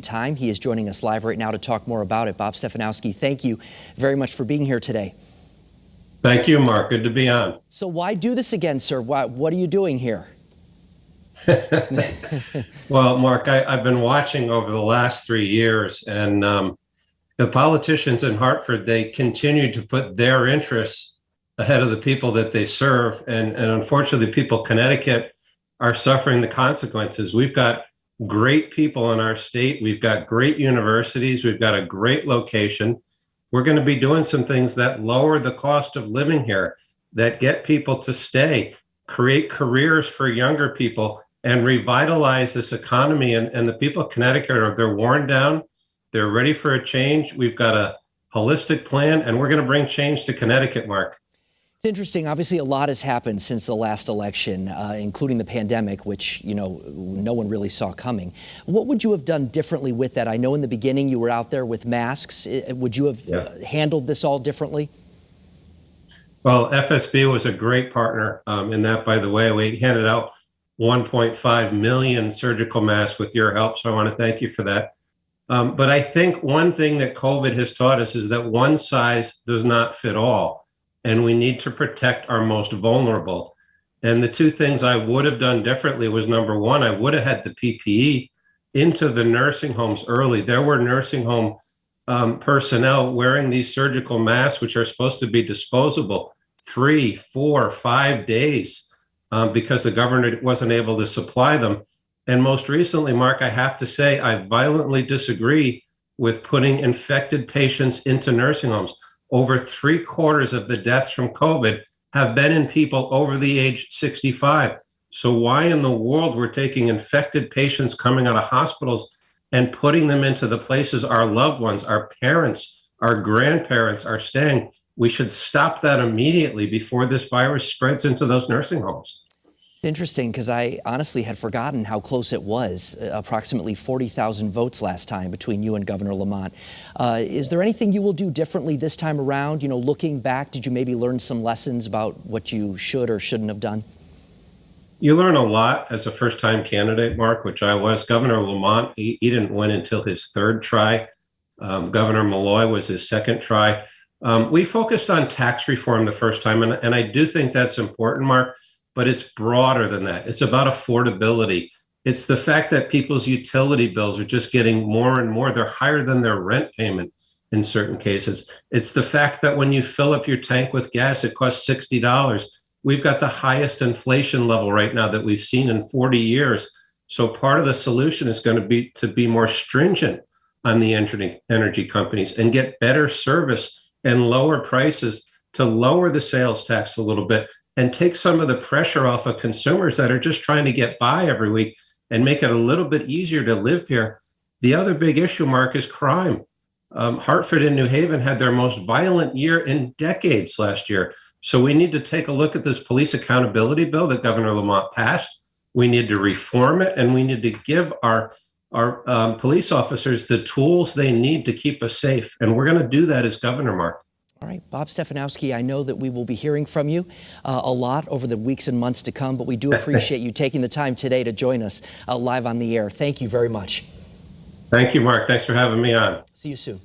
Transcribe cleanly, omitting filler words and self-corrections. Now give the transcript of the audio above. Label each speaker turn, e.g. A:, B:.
A: time. He is joining us live right now to talk more about it. Bob Stefanowski, thank you very much for being here today.
B: Thank you, Mark. Good to be on.
A: So why do this again, sir? What are you doing here?
B: Well, Mark, I've been watching over the last 3 years, and the politicians in Hartford, they continue to put their interests ahead of the people that they serve. And unfortunately, people in Connecticut are suffering the consequences. We've got great people in our state. We've got great universities. We've got a great location. We're going to be doing some things that lower the cost of living here, that get people to stay, create careers for younger people, and revitalize this economy. And the people of Connecticut they're worn down. They're ready for a change. We've got a holistic plan, and we're going to bring change to Connecticut, Mark.
A: It's interesting. Obviously, a lot has happened since the last election, including the pandemic, which, no one really saw coming. What would you have done differently with that? I know in the beginning you were out there with masks. Would you have handled this all differently?
B: Well, FSB was a great partner in that, by the way. We handed out 1.5 million surgical masks with your help, so I want to thank you for that. But I think one thing that COVID has taught us is that one size does not fit all, and we need to protect our most vulnerable. And the two things I would have done differently was, number one, I would have had the PPE into the nursing homes early. There were nursing home personnel wearing these surgical masks, which are supposed to be disposable, 3, 4, 5 days because the governor wasn't able to supply them. And most recently, Mark, I have to say, I violently disagree with putting infected patients into nursing homes. Over 3/4 of the deaths from COVID have been in people over the age 65. So why in the world we're taking infected patients coming out of hospitals and putting them into the places our loved ones, our parents, our grandparents are staying? We should stop that immediately before this virus spreads into those nursing homes.
A: It's interesting because I honestly had forgotten how close it was, approximately 40,000 votes last time between you and Governor Lamont. Is there anything you will do differently this time around? Looking back, did you maybe learn some lessons about what you should or shouldn't have done?
B: You learn a lot as a first-time candidate, Mark, which I was. Governor Lamont, he didn't win until his third try. Governor Malloy was his second try. We focused on tax reform the first time, and I do think that's important, Mark. But it's broader than that. It's about affordability. It's the fact that people's utility bills are just getting more and more. They're higher than their rent payment in certain cases. It's the fact that when you fill up your tank with gas, it costs $60. We've got the highest inflation level right now that we've seen in 40 years. So part of the solution is going to be more stringent on the energy companies and get better service and lower prices to lower the sales tax a little bit and take some of the pressure off of consumers that are just trying to get by every week and make it a little bit easier to live here. The other big issue, Mark, is crime. Hartford and New Haven had their most violent year in decades last year. So we need to take a look at this police accountability bill that Governor Lamont passed. We need to reform it, and we need to give our police officers the tools they need to keep us safe. And we're going to do that as governor, Mark.
A: All right, Bob Stefanowski, I know that we will be hearing from you a lot over the weeks and months to come, but we do appreciate you taking the time today to join us live on the air. Thank you very much.
B: Thank you, Mark. Thanks for having me on.
A: See you soon.